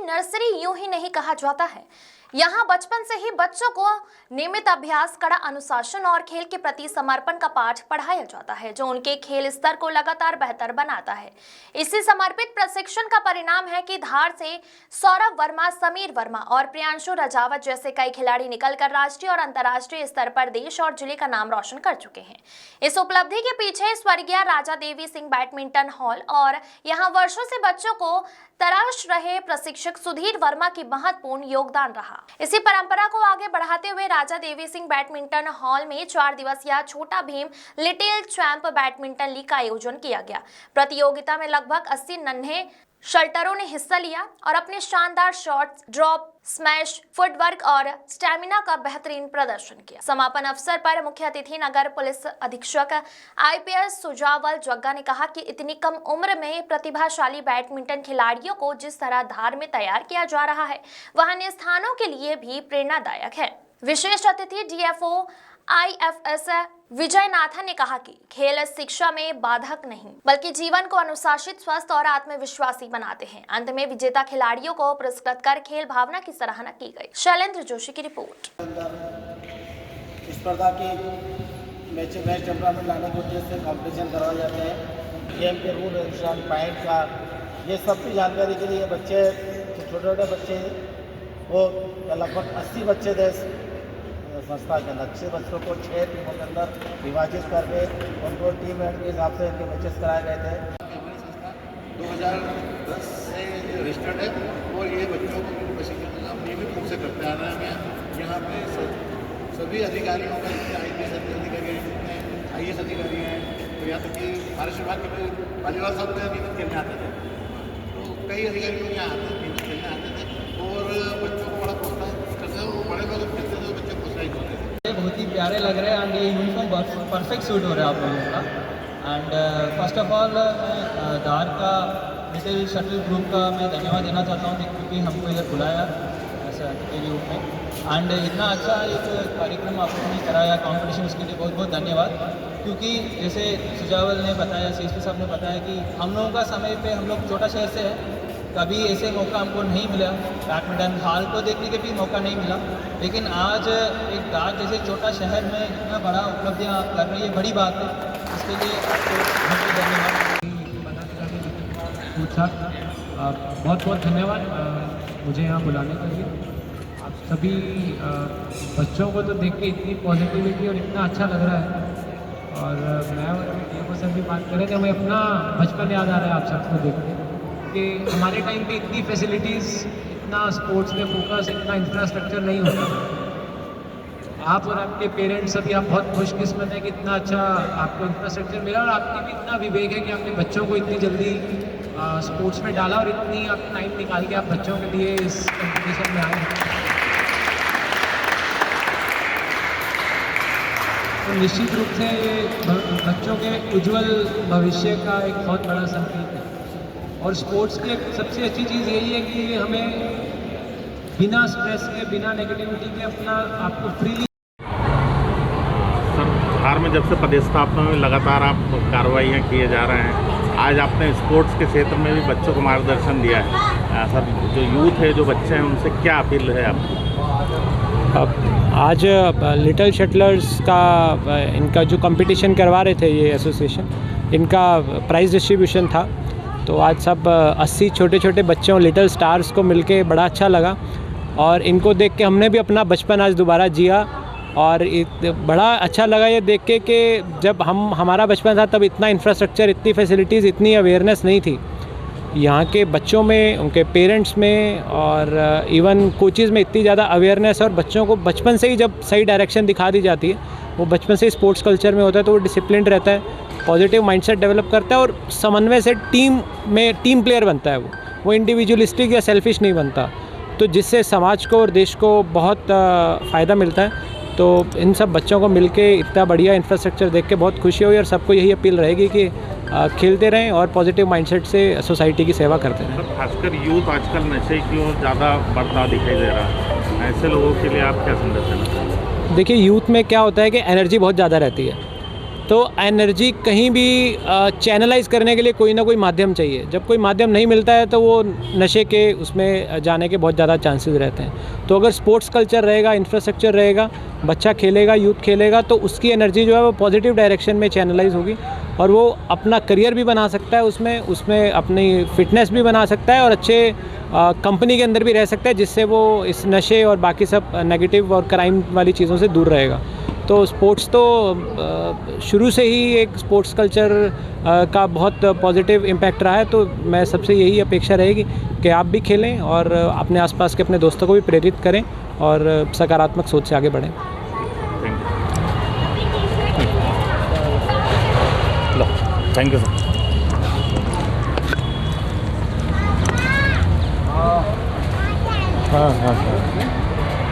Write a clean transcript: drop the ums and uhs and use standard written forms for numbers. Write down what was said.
Nursery यूं ही नहीं कहा जाता है। यहाँ बचपन से ही बच्चों को नियमित अभ्यास, कड़ा अनुशासन और खेल के प्रति समर्पण का पाठ पढ़ाया जाता है, जो उनके खेल स्तर को लगातार बेहतर बनाता है। इसी समर्पित प्रशिक्षण का परिणाम है कि धार से सौरभ वर्मा, समीर वर्मा और प्रियांशु रजावत जैसे कई खिलाड़ी निकलकर राष्ट्रीय और अंतर्राष्ट्रीय स्तर पर देश और जिले का नाम रोशन कर चुके हैं। इस उपलब्धि के पीछे स्वर्गीय राजा देवी सिंह बैडमिंटन हॉल और यहाँ वर्षों से बच्चों को तराश रहे प्रशिक्षक सुधीर वर्मा की महत्वपूर्ण योगदान रहा। इसी परंपरा को आगे बढ़ाते हुए राजा देवी सिंह बैडमिंटन हॉल में 4 दिवसीय छोटा Bhim little champ badminton league का आयोजन किया गया। प्रतियोगिता में लगभग 80 नन्हे शटलरों ने हिस्सा लिया और अपने शानदार शॉट्स, ड्रॉप, स्मैश, फुटवर्क और स्टैमिना का बेहतरीन प्रदर्शन किया। समापन अवसर पर मुख्य अतिथि नगर पुलिस अधीक्षक IPS सुजावल जग्गा ने कहा कि इतनी कम उम्र में प्रतिभाशाली बैडमिंटन खिलाड़ियों को जिस तरह धार में तैयार किया जा रहा है वह अन्य स्थानों के लिए भी प्रेरणादायक है। विशेष अतिथि DFO IFS विजय नाथन ने कहा कि खेल शिक्षा में बाधक नहीं बल्कि जीवन को अनुशासित, स्वस्थ और आत्मविश्वासी बनाते हैं। अंत में विजेता खिलाड़ियों को पुरस्कृत कर खेल भावना की सराहना की गई। शैलेंद्र जोशी की रिपोर्ट। स्पर्धा की मैच टूर्नामेंट लाने के उद्देश्य से कॉम्पिटिशन करवाए जाते हैं। गेम के रूल रेगुलेशन, पॉइंट का ये सब की जानकारी के लिए बच्चे, छोटे छोटे बच्चे वो लगभग 80 बच्चे थे संस्था के अंदर। 6 बच्चों को 6 टीमों के अंदर विभाजित करके उनको टीम एंड के हिसाब से इनके मैचेस कराए गए थे। हमारी संस्था 2010 से रजिस्टर्ड है और ये बच्चों को प्रशिक्षण हम नियमित रूप से करते आ रहे हैं। यहाँ पे सभी अधिकारियों का, जितने IPS अधिकारी हैं, जितने IAS अधिकारी हैं, तो यहाँ तक कि फॉरेस्ट विभाग के वालीबाल साहब को नियमित खेलने आते थे। तो कई अधिकारी लोग यहाँ आते नियमित खेलने आते थे और बच्चों को बड़ा प्रोत्साहित करते थे। वो बड़े लोग खेलते थे, बच्चे प्रोत्साहित होते थे। बहुत ही प्यारे लग रहे हैं एंड ये यूनिफॉर्म परफेक्ट सूट हो रहा है आप लोगों का। एंड फर्स्ट ऑफ ऑल मैं धार का लिटिल शटल ग्रुप का मैं धन्यवाद देना चाहता हूँ क्योंकि हमको इधर बुलाया ऐसा के रूप में। एंड इतना अच्छा एक कार्यक्रम आप लोगों ने कराया, कॉम्पिटिशन, उसके लिए बहुत बहुत धन्यवाद। क्योंकि जैसे सुजावल ने बताया, CSP साहब ने बताया कि हम लोगों का समय पे हम लोग छोटा शहर से है, कभी ऐसे मौका हमको नहीं मिला, बैडमिंटन हॉल को देखने के भी मौका नहीं मिला। लेकिन आज एक धार जैसे छोटा शहर में इतना बड़ा उपलब्धियाँ कर रही है, बड़ी बात है। इसके लिए आपको धन्यवाद। बहुत बहुत धन्यवाद मुझे यहाँ बुलाने के लिए। आप सभी बच्चों को तो देख के इतनी पॉजिटिविटी और इतना अच्छा लग रहा है। और मैं और ये सब भी बात कर रहे थे, हमें अपना बचपन याद आ रहा है आप सबको देख के कि हमारे टाइम पे इतनी फैसिलिटीज़, इतना स्पोर्ट्स में फोकस, इतना इंफ्रास्ट्रक्चर नहीं होता। आप और आपके पेरेंट्स सभी आप बहुत खुशकिस्मत हैं कि इतना अच्छा आपको इंफ्रास्ट्रक्चर मिला और आपकी भी इतना विवेक है कि आपने बच्चों को इतनी जल्दी स्पोर्ट्स में डाला और इतनी आप टाइम निकाल के आप बच्चों के लिए इस कंपटीशन में आए। तो निश्चित रूप से ये बच्चों के उज्जवल भविष्य का एक बहुत बड़ा संकेत है। और स्पोर्ट्स की सबसे अच्छी चीज़ यही है कि ये हमें बिना स्ट्रेस के, बिना नेगेटिविटी के अपना आपको फ्रीली। सर, धार में जब से पदस्थापना में लगातार आप कार्रवाइयाँ किए जा रहे हैं, आज आपने स्पोर्ट्स के क्षेत्र में भी बच्चों को मार्गदर्शन दिया है। सर, जो यूथ है, जो बच्चे हैं, उनसे क्या अपील है आपकी? आज लिटिल शटलर्स का इनका जो कंपटीशन करवा रहे थे ये एसोसिएशन, इनका प्राइज़ डिस्ट्रीब्यूशन था। तो आज सब 80 छोटे छोटे बच्चों, लिटिल स्टार्स को मिलके बड़ा अच्छा लगा और इनको देख के हमने भी अपना बचपन आज दोबारा जिया। और बड़ा अच्छा लगा ये देख के कि जब हमारा बचपन था तब इतना इंफ्रास्ट्रक्चर, इतनी फैसिलिटीज़, इतनी अवेयरनेस नहीं थी। यहाँ के बच्चों में, उनके पेरेंट्स में और इवन कोचेज़ में इतनी ज़्यादा अवेयरनेस, और बच्चों को बचपन से ही जब सही डायरेक्शन दिखा दी जाती है, वो बचपन से ही स्पोर्ट्स कल्चर में होता है तो वो डिसिप्लिन रहता है, पॉजिटिव माइंडसेट डेवलप करता है और समन्वय से टीम प्लेयर बनता है। वो इंडिविजुअलिस्टिक या सेल्फिश नहीं बनता, तो जिससे समाज को और देश को बहुत फ़ायदा मिलता है। तो इन सब बच्चों को मिलके इतना बढ़िया इंफ्रास्ट्रक्चर देख के बहुत खुशी हुई और सबको यही अपील रहेगी कि खेलते रहें और पॉजिटिव माइंडसेट से सोसाइटी की सेवा करते रहें। खासकर यूथ आजकल नशे की ओर ज़्यादा बढ़ता दिखाई दे रहा है, ऐसे लोगों के लिए आप क्या संदेश देना चाहेंगे? देखिए, यूथ में क्या होता है कि एनर्जी बहुत ज़्यादा रहती है तो एनर्जी कहीं भी चैनलाइज करने के लिए कोई ना कोई माध्यम चाहिए। जब कोई माध्यम नहीं मिलता है तो वो नशे के उसमें जाने के बहुत ज़्यादा चांसेस रहते हैं। तो अगर स्पोर्ट्स कल्चर रहेगा, इंफ्रास्ट्रक्चर रहेगा, बच्चा खेलेगा, यूथ खेलेगा, तो उसकी एनर्जी जो है वो पॉजिटिव डायरेक्शन में चैनलाइज होगी और वो अपना करियर भी बना सकता है, उसमें अपनी फिटनेस भी बना सकता है और अच्छे कंपनी के अंदर भी रह सकता है, जिससे वो इस नशे और बाकी सब नेगेटिव और क्राइम वाली चीज़ों से दूर रहेगा। तो स्पोर्ट्स तो शुरू से ही एक स्पोर्ट्स कल्चर का बहुत पॉजिटिव इम्पैक्ट रहा है। तो मैं सबसे यही अपेक्षा रहेगी कि आप भी खेलें और अपने आसपास के अपने दोस्तों को भी प्रेरित करें और सकारात्मक सोच से आगे बढ़ें। Thank you sir. हाँ हाँ हाँ।